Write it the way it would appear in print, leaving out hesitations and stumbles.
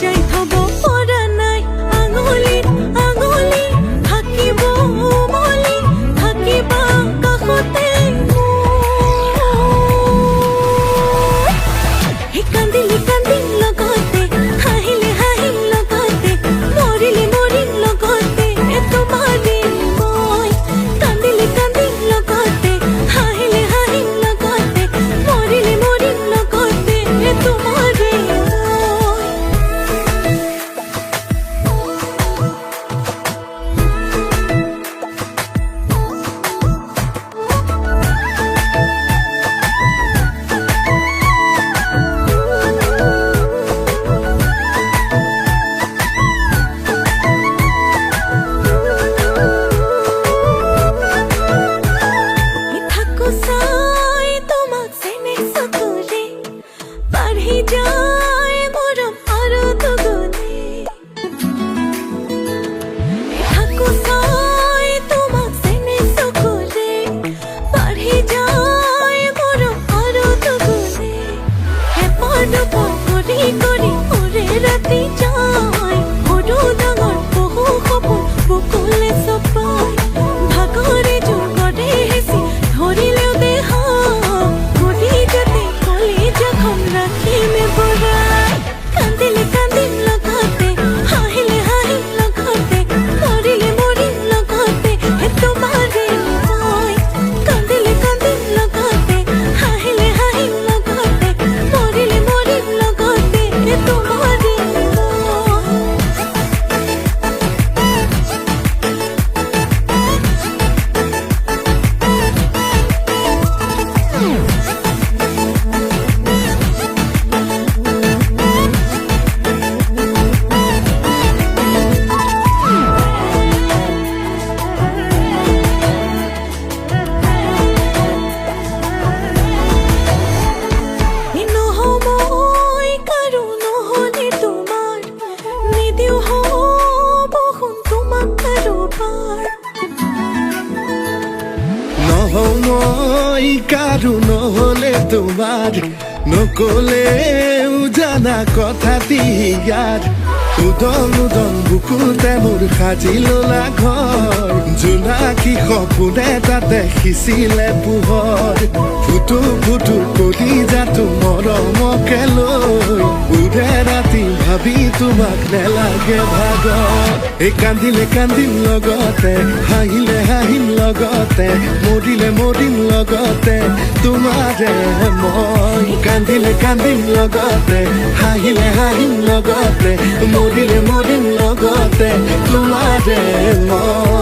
সজাই থব পৰা নাই আঙুলিত আঙুলি থাকিব মলি থাকিবা কাষতে কান্দিলি কান্দিম লগতে হাঁহিলে হাঁহিম লগতে মৰিলে মৰিম লগতে তোমাৰে মই কান্দিলি কান্দিম লগতে হাঁহিলে হাঁহিম লগতে মৰিলে মৰিম লগতে তোমাৰে চাই তোমাক চেনে চকুৰে বাঢ়ি যায় মৰম আৰু দুগুণে থাকো চাই তোমাক চেনে চকুৰে বাঢ়ি যায় মৰম আৰু দুগুণে হেঁপাহ কৰি কৰি ওৰে ৰাতি যায় সৰু ডাঙৰ বহু সপোন বুকুলে চপাই ভাগৰে জোৰৰে হেঁচি ধৰিলেও দেহ গলি যাতে কলি জখম ৰাখিমে বৰাই কান্দিলে কান্দিম লগতে হাঁহিলে হাঁহিম লগতে মৰিলে মৰিম লগতে তোমাৰে মই কান্দিলে কান্দিম লগতে হাঁহিলে হাঁহিম লগতে মৰিলে মৰিম লগতে তোমাৰে মই কাৰো নহলে তোমাৰ নকলেও জানা কথাটি ইয়াত উদং উদং বুকুতে মোৰ সাজি ললা ঘৰ জোনাকী সপোনে তাতে সিঁচিলে পোহৰ ফুটো ফুটো কলিজাটো মৰমকে লৈ উৰে ৰাতি ভাবি তোমাক নেলাগে ভাগৰ এই কান্দিলে কান্দিম লগতে হাঁহিলে হাঁহিম লগতে মৰিলে মৰিম লগতে তোমাৰে মই কান্দিলে কান্দিম লগতে হাঁহিলে হাঁহিম লগতে মৰিলে মৰিম লগতে তোমাৰে মই